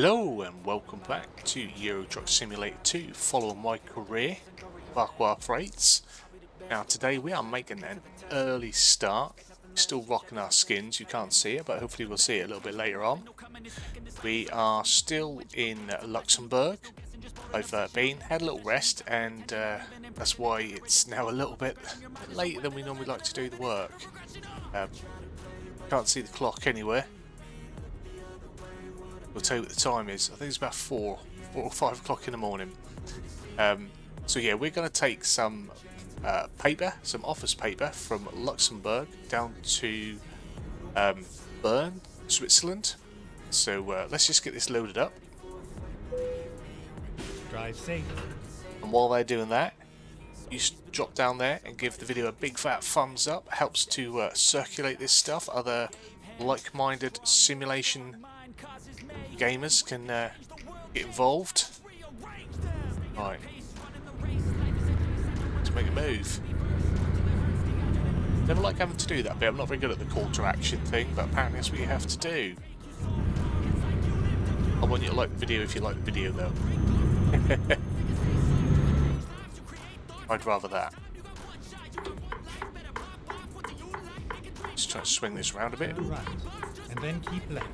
Hello and welcome back to Euro Truck Simulator 2, following my career, MrFarquar Freights. Now today we are making an early start, still rocking our skins, you can't see it, but hopefully we'll see it a little bit later on. We are still in Luxembourg. I've had a little rest, and that's why it's now a little bit later than we normally like to do the work. Can't see the clock anywhere. We'll tell you what the time is. I think it's about 4 or 5 o'clock in the morning. So yeah, we're going to take some paper, some office paper from Luxembourg down to Bern, Switzerland. So let's just get this loaded up. Drive safe. And while they're doing that, you drop down there and give the video a big fat thumbs up. Helps to circulate this stuff. Other like-minded simulation gamers can get involved. Right, let's make a move. Never like having to do that bit. I'm not very good at the call to action thing, but apparently that's what you have to do. I want you to like the video if you like the video, though. I'd rather that. Let's try to swing this around a bit. Right, and then keep left.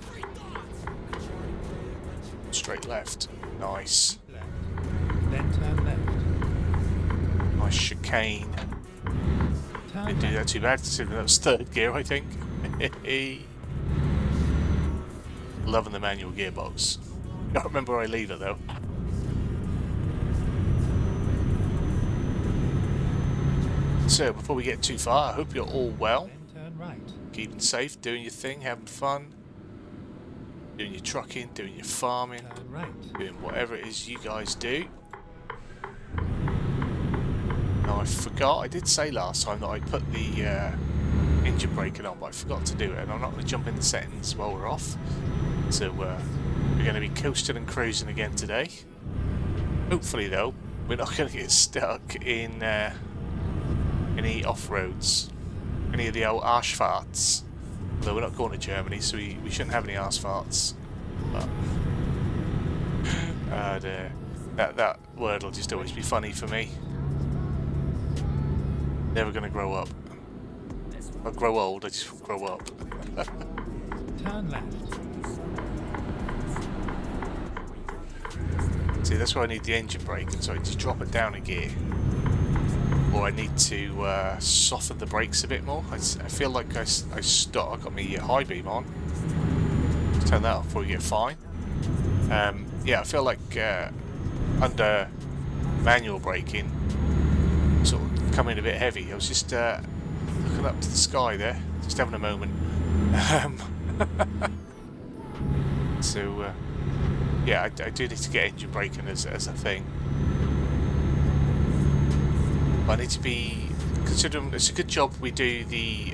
Straight left. Nice. Left. Then turn left. Nice chicane. Turn Didn't do that too bad, considering that was third gear, I think. Loving the manual gearbox. Can't remember where I leave it though. So before we get too far, I hope you're all well. Then turn right. Keeping safe, doing your thing, having fun. Doing your trucking, doing your farming, Turn right. doing whatever it is you guys do. Now I forgot, I did say last time that I put the engine braking on, but I forgot to do it, and I'm not going to jump in the settings while we're off. So we're going to be coasting and cruising again today. Hopefully though, we're not going to get stuck in any off-roads, any of the old Arschfahrts. Although we're not going to Germany, so we shouldn't have any Arschfahrts. But that word will just always be funny for me. Never going to grow up. I'll grow old, I just won't grow up. Turn left. See, that's why I need the engine braking, so I just drop it down a gear. Or I need to soften the brakes a bit more. I feel like I stop. I got my high beam on. Just turn that off before you get fine. Yeah, I feel like under manual braking, sort of coming a bit heavy. I was just looking up to the sky there, just having a moment. So yeah, I do need to get engine braking as a thing. I need to be, considering it's a good job we do the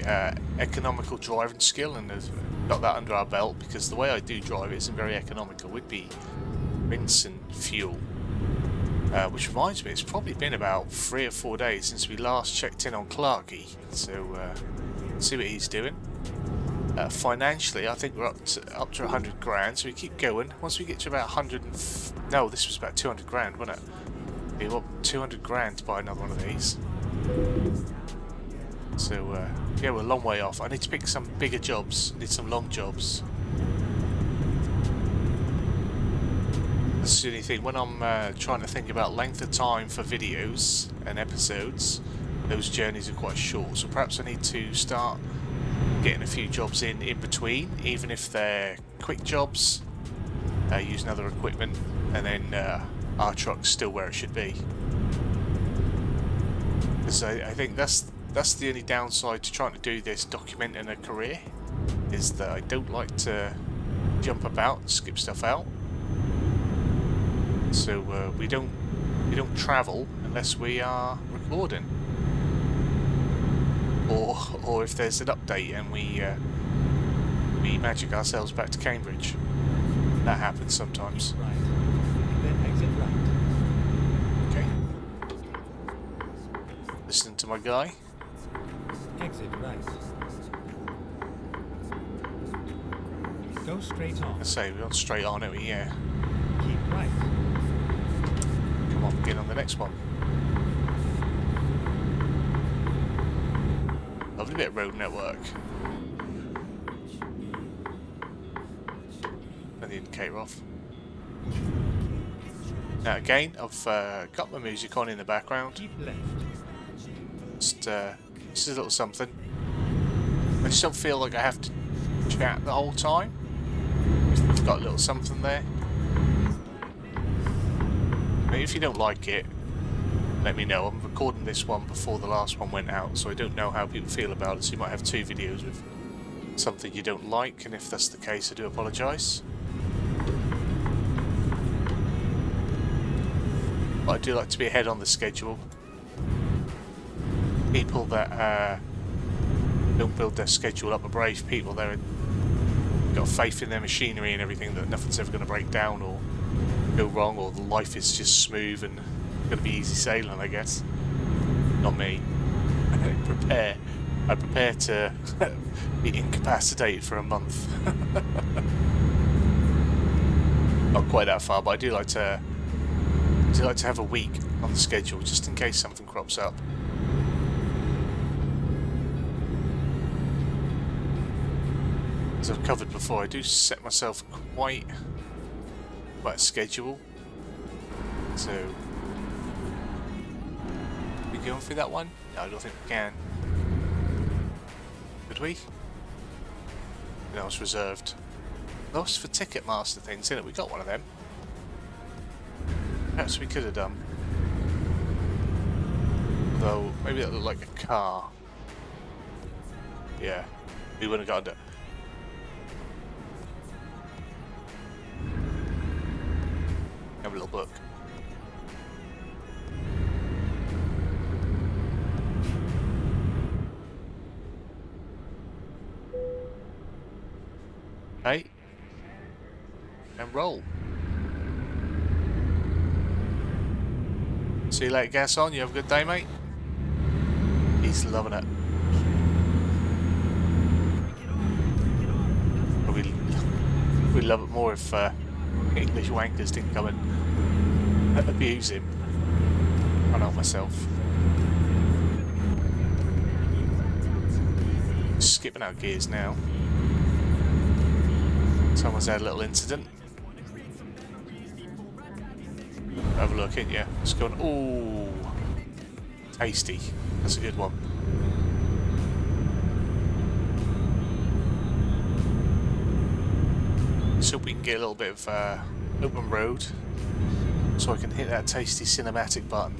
economical driving skill and have got that under our belt, because the way I do drive it isn't very economical. We'd be rinsing fuel. Which reminds me, it's probably been about 3 or 4 days since we last checked in on Clarky. So see what he's doing. Financially, I think we're up to 100 grand, so we keep going. Once we get to about 100 no, this was about 200 grand, wasn't it? We want 200 grand to buy another one of these. So yeah, we're a long way off. I need to pick some bigger jobs. I need some long jobs. That's the only thing. When I'm trying to think about length of time for videos and episodes, those journeys are quite short. So perhaps I need to start getting a few jobs in between, even if they're quick jobs, using other equipment, and then our truck's still where it should be. Because I think that's the only downside to trying to do this documenting a career, is that I don't like to jump about and skip stuff out. So we don't travel unless we are recording, or if there's an update and we magic ourselves back to Cambridge. That happens sometimes. Right. Then exit right. Okay. Listening to my guy. Exit right. Go Go straight on. I say we're on straight on, aren't we? Yeah. Keep right. Come on, get on the next one. Lovely bit of road network. Turn the indicator off. Now again, I've got my music on in the background. Keep left. Just a little something. I just don't feel like I have to chat the whole time. I've got a little something there. Now, if you don't like it, let me know. I'm recording this one before the last one went out, so I don't know how people feel about it. So you might have two videos with something you don't like, and if that's the case, I do apologise. But I do like to be ahead on the schedule. People that don't build their schedule up are brave people. They've got faith in their machinery and everything, that nothing's ever going to break down or go wrong, or the life is just smooth and going to be easy sailing, I guess. Not me. I prepare to be incapacitated for a month. Not quite that far, but I do like to have a week on the schedule just in case something crops up. As I've covered before, I do set myself quite a schedule. So, we going through that one? No, I don't think we can. Could we? No, it's reserved. Those for Ticketmaster things, isn't it? We got one of them. Perhaps we could have done. Though, maybe that looked like a car. Yeah, we wouldn't have got it. Have a little book. Okay. And roll. See you later, gas on. You have a good day, mate. He's loving it. We'd love it more if English wankers didn't come and abuse him. I know myself. Skipping out gears now. Someone's had a little incident. Have a look at you. It's going, ooh, tasty. That's a good one. So we can get a little bit of open road, so I can hit that tasty cinematic button.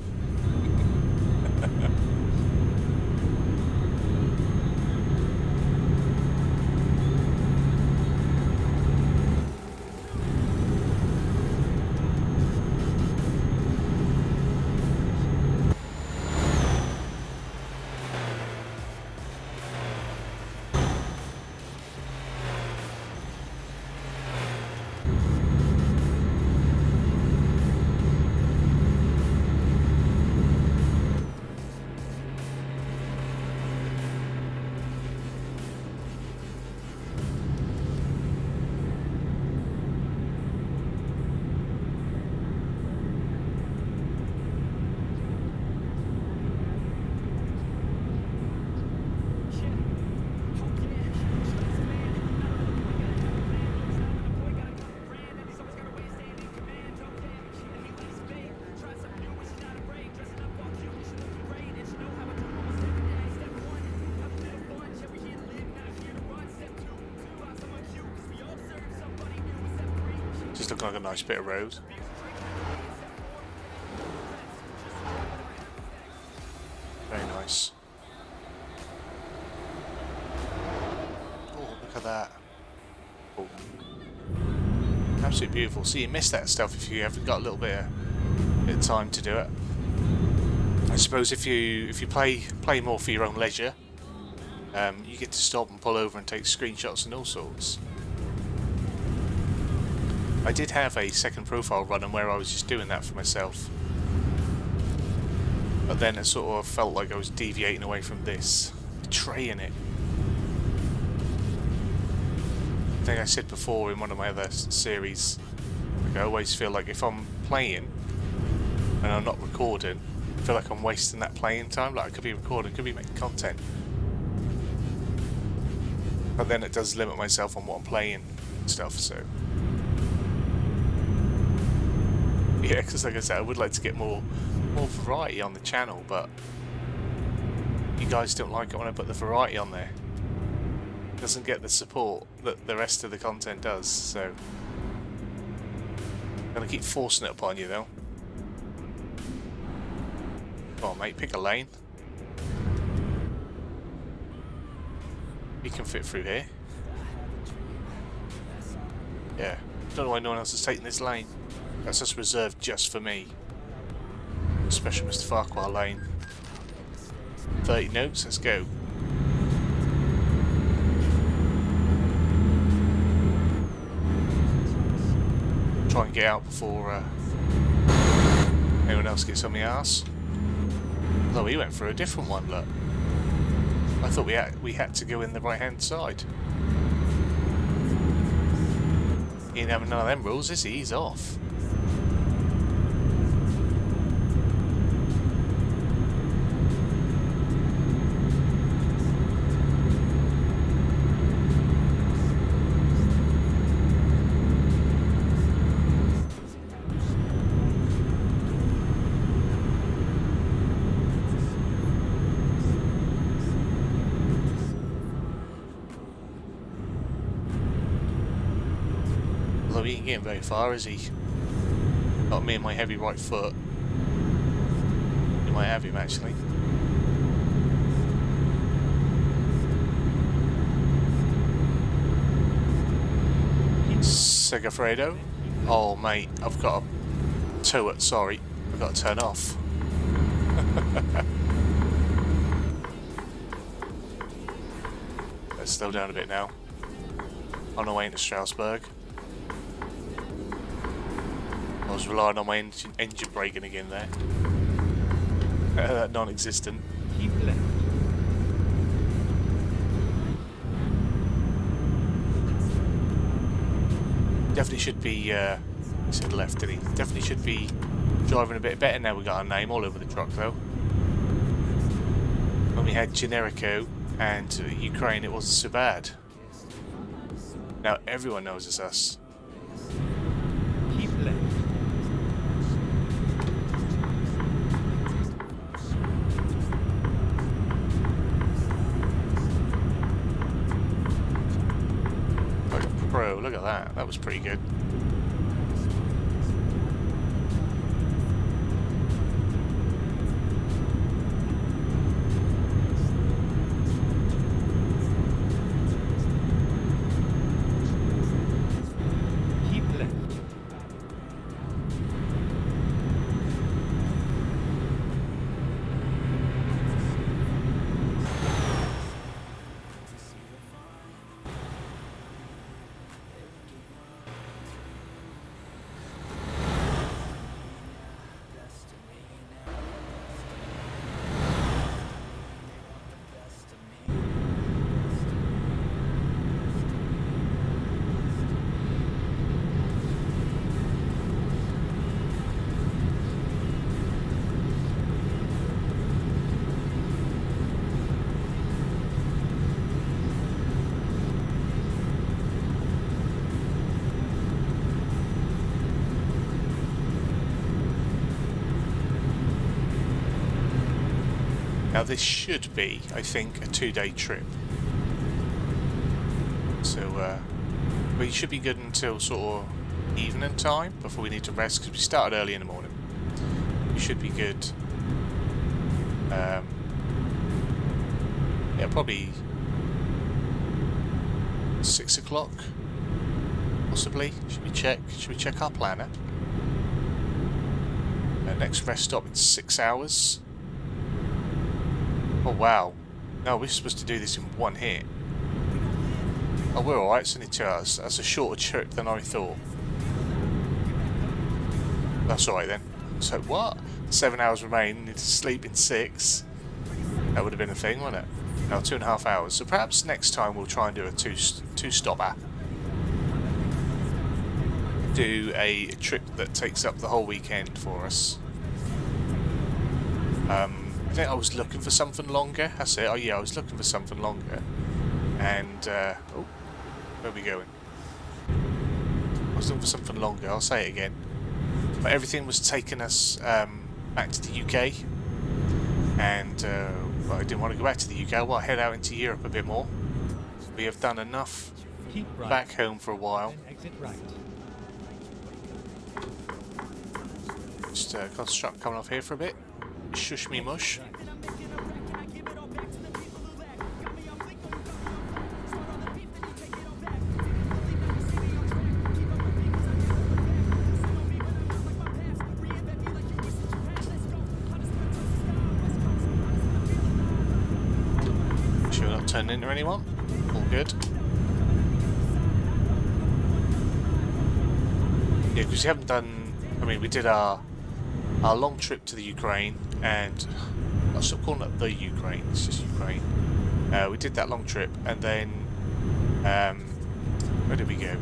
Just looking like a nice bit of road. Very nice. Oh, look at that. Oh. Absolutely beautiful. See, you miss that stuff if you haven't got a little bit of time to do it. I suppose if you play more for your own leisure, you get to stop and pull over and take screenshots and all sorts. I did have a second profile running where I was just doing that for myself, but then it sort of felt like I was deviating away from this, betraying it. I think I said before in one of my other series, like I always feel like if I'm playing and I'm not recording, I feel like I'm wasting that playing time. Like I could be recording, could be making content, but then it does limit myself on what I'm playing and stuff. So yeah, because like I said, I would like to get more variety on the channel, but you guys don't like it when I put the variety on there. It doesn't get the support that the rest of the content does, so I'm gonna keep forcing it upon you though. Come on mate, pick a lane. You can fit through here. Yeah. Don't know why no one else is taking this lane. That's just reserved just for me. Special MrFarquar lane. 30 notes, let's go. Try and get out before anyone else gets on my arse. Although he went for a different one, look. I thought we had to go in the right hand side. He ain't having none of them rules, is he? He's off. Although he ain't getting very far, is he? Not me and my heavy right foot. You might have him actually. Segafredo. Oh mate, I've got a turret, sorry. I've got to turn off. Let's slow down a bit now. On our way into Strasbourg. I was relying on my engine braking again there. Non-existent. Keep left. Definitely should be, he said left, did he? Definitely should be driving a bit better now we got our name all over the truck though. When we had Generico and Ukraine, it wasn't so bad. Now everyone knows it's us. Keep left. Pro, look at that. That was pretty good. Keep left. Now this should be, I think, a 2-day trip. So, we should be good until sort of evening time before we need to rest, because we started early in the morning. We should be good. Yeah, probably 6 o'clock, possibly. Should we check our planner? Next rest stop in 6 hours. Oh wow. No, we're supposed to do this in one hit. Oh, we're alright, it's only 2 hours. That's a shorter trip than I thought. That's alright then. So what? 7 hours remain, need to sleep in 6. That would have been a thing, wouldn't it? No, 2.5 hours. So perhaps next time we'll try and do a two-stopper. do a trip that takes up the whole weekend for us. I think I was looking for something longer. That's it. Oh yeah, I was looking for something longer. And oh, where are we going? I was looking for something longer. I'll say it again. But everything was taking us back to the UK, and well, I didn't want to go back to the UK. I want to head out into Europe a bit more. We have done enough Keep right. back home for a while. Then exit right. Just concentrate on coming off here for a bit. Shush me mush. Sure we're not turning into anyone. All good. Yeah, because we haven't done... I mean, we did our long trip to the Ukraine, and I'll stop calling it the Ukraine, it's just Ukraine. We did that long trip, and then where did we go?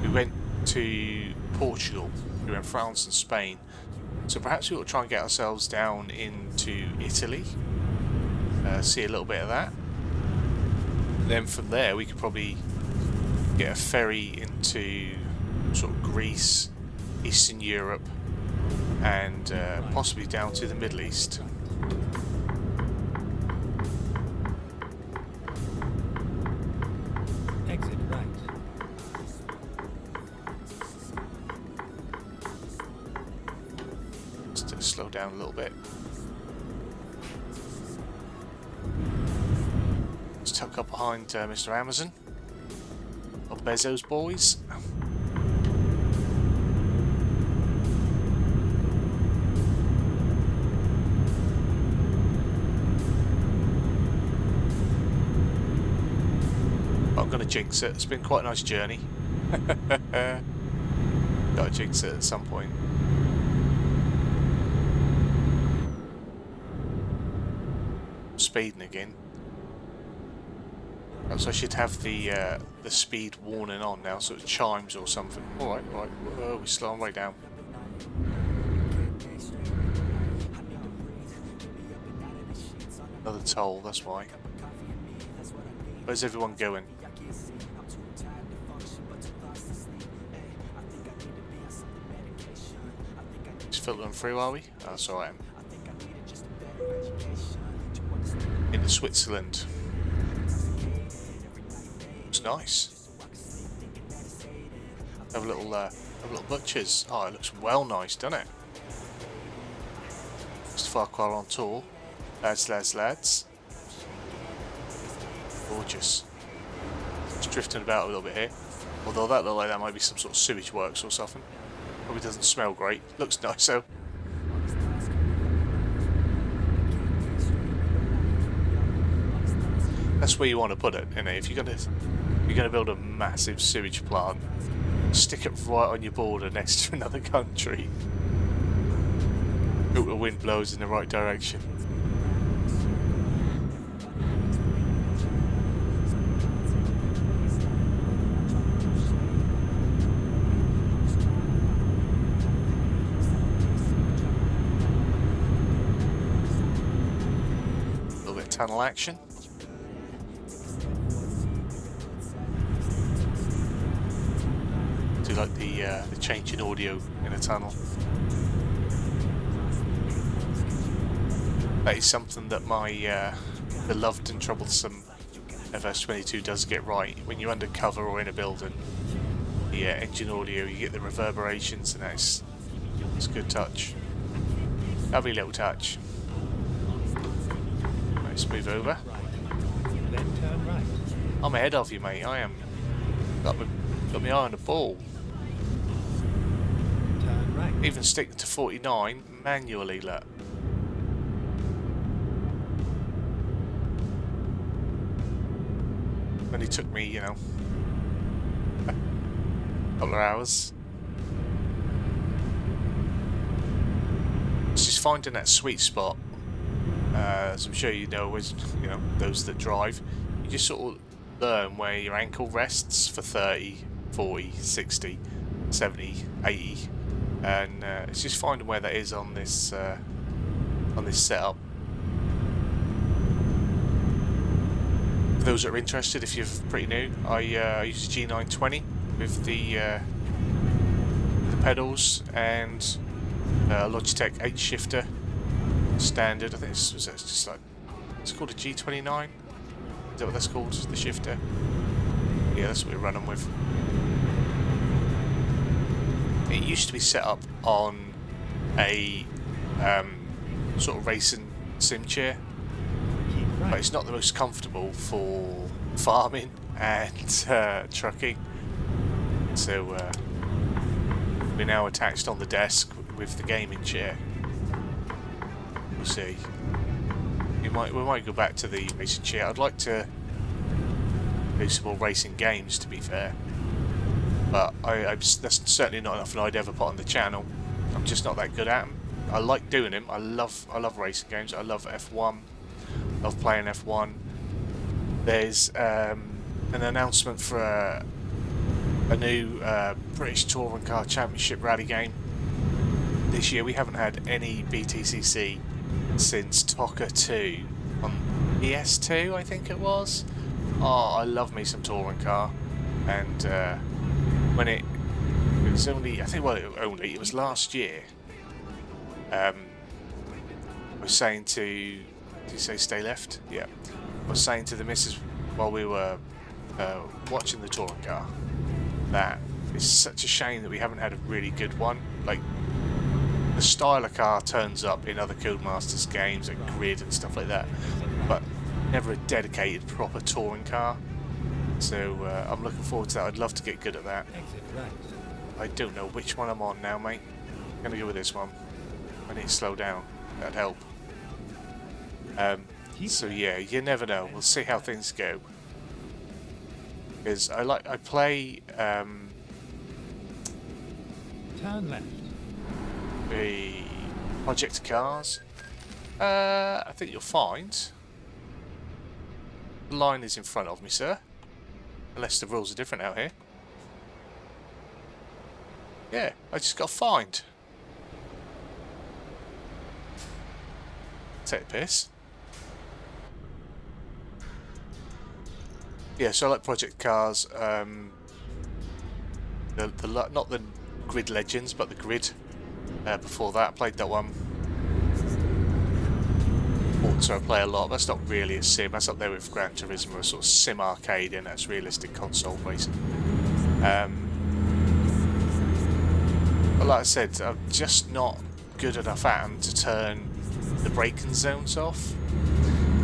We went to Portugal, we went France and Spain, so perhaps we ought to try and get ourselves down into Italy, see a little bit of that. Then from there we could probably get a ferry into sort of Greece, Eastern Europe, and possibly down to the Middle East. Exit right. Just slow down a little bit. Let's tuck up behind Mr. Amazon or Bezos boys. I'm going to jinx it. It's been quite a nice journey. Got to jinx it at some point. Speeding again. So I should have the speed warning on now, so it chimes or something. All right, right. Whoa, we're slowing way down. Another toll. That's why. Where's everyone going? Just filtering through, are we? Oh, that's alright. Into Switzerland. It's nice. Have a little butchers. Oh, it looks well nice, doesn't it? MrFarquar on tour. Lads. Gorgeous. Just drifting about a little bit here. Although that looks like that might be some sort of sewage works or something. Probably doesn't smell great. Looks nice though. That's where you want to put it, innit? If you're gonna build a massive sewage plant, stick it right on your border next to another country. Hope the wind blows in the right direction. A little bit of tunnel action. Do like the change in audio in a tunnel. That is something that my beloved and troublesome FS22 does get right. When you're undercover or in a building, the engine audio, you get the reverberations, and it's a good touch. Lovely little touch. Let's move over. Then turn right. I'm ahead of you, mate. I am. Got my eye on the ball. Turn right. Even sticking to 49 manually, look. Only took me, you know, a couple of hours. It's just finding that sweet spot. As I'm sure you know, as you know, those that drive, you just sort of learn where your ankle rests for 30, 40, 60, 70, 80, and it's just finding where that is on this setup. For those that are interested, if you're pretty new, I use a G920 with the pedals and Logitech 8 shifter standard. I think it's just like, it's called a G29. Is that what that's called? The shifter? Yeah, that's what we're running with. It used to be set up on a sort of racing sim chair, but it's not the most comfortable for farming and trucking. So we're now attached on the desk with the gaming chair. We'll see. We might go back to the racing chair. I'd like to do some more racing games, to be fair, but that's certainly not enough I'd ever put on the channel. I'm just not that good at them. I like doing them. I love racing games. I love F1. Love playing F1. There's an announcement for a new British Touring Car Championship rally game this year. We haven't had any BTCC since TOCA 2 on ETS2, I think it was. Oh, I love me some touring car, and when it was only, I think, well, it was last year. I was saying to, did you say stay left? Yeah. I was saying to the missus while we were watching the touring car that it's such a shame that we haven't had a really good one. Like, the style of car turns up in other Codemasters games, like Grid and stuff like that, but never a dedicated proper touring car. So I'm looking forward to that. I'd love to get good at that. I don't know which one I'm on now, mate. I'm gonna go with this one. I need to slow down. That'd help. So yeah, you never know. We'll see how things go. Because I play Turn left. the Project Cars. I think you'll find the line is in front of me, sir. Unless the rules are different out here. Yeah, I just got fined. Take the piss. Yeah, so I like Project Cars. Not the Grid Legends, but the Grid. Before that, I played that one. Also, I play a lot. That's not really a sim. That's up there with Gran Turismo, a sort of sim arcade, and that's realistic console racing. But like I said, I'm just not good enough at them to turn the braking zones off.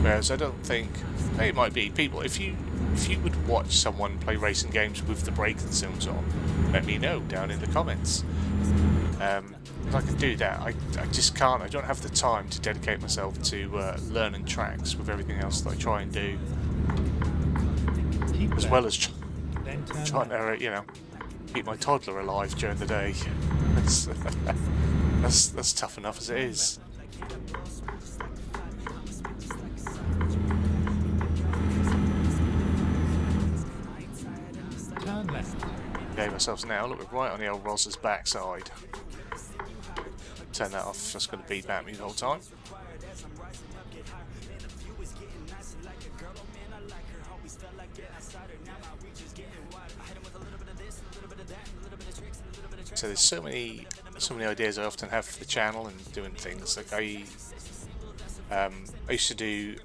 Whereas I don't think it might be people. If you would watch someone play racing games with the braking zones on, let me know down in the comments. If I can do that, I just can't. I don't have the time to dedicate myself to learning tracks with everything else that I try and do, as well as trying to, keep my toddler alive during the day. That's tough enough as it is. Turn left. Gave ourselves now. Look, we're right on the old Roz's backside. Turn that off. That's going to beep at me the whole time. So there's so many ideas I often have for the channel and doing things. Like I used to do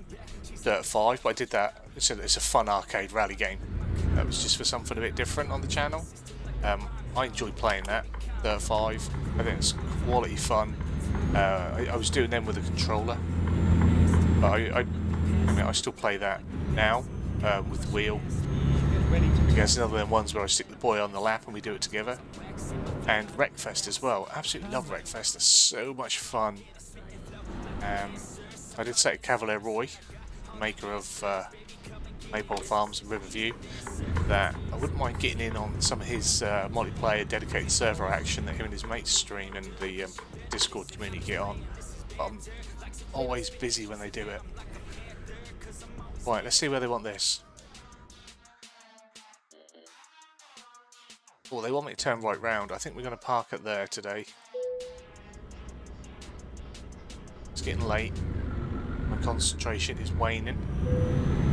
Dirt 5, but I did that. It's a fun arcade rally game. That was just for something a bit different on the channel. I enjoy playing that. Dirt 5. I think it's quality fun. I was doing them with a controller, but I still play that now with the wheel. Against another one of them ones where I stick the boy on the lap and we do it together. And Wreckfest as well. Absolutely love Wreckfest. It's so much fun. I did say to Cavalier Roy, the maker of Maypole Farms and Riverview, that I wouldn't mind getting in on some of his multiplayer dedicated server action that him and his mates stream and the Discord community get on. But I'm always busy when they do it. Right, let's see where they want this. Oh, they want me to turn right round. I think we're going to park it there today. It's getting late. My concentration is waning.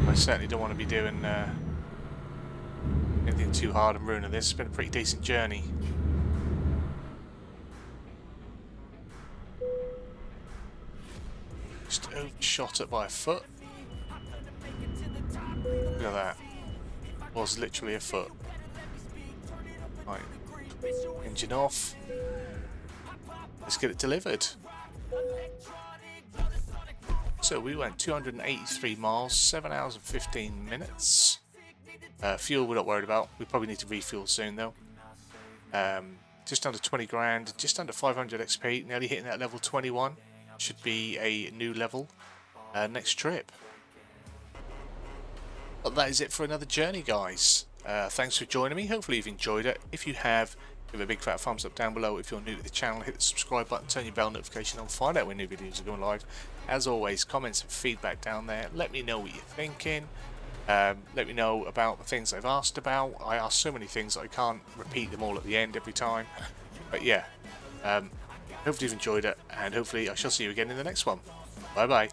I certainly don't want to be doing anything too hard and ruining this. It's been a pretty decent journey. Just overshot it by a foot. Look at that. Was literally a foot. Right. Engine off. Let's get it delivered. So we went 283 miles, 7 hours and 15 minutes. Fuel we're not worried about. We probably need to refuel soon though. Just under 20 grand, just under 500 XP, nearly hitting that level 21. Should be a new level next trip. But that is it for another journey, guys. Thanks for joining me. Hopefully you've enjoyed it. If you have, give a big fat thumbs up down below. If you're new to the channel, hit the subscribe button, turn your bell notification on, find out when new videos are going live. As always, comments and feedback down there. Let me know what you're thinking. Let me know about the things I've asked about. I asked so many things I can't repeat them all at the end every time. But yeah, hopefully you've enjoyed it, and hopefully I shall see you again in the next one. Bye bye.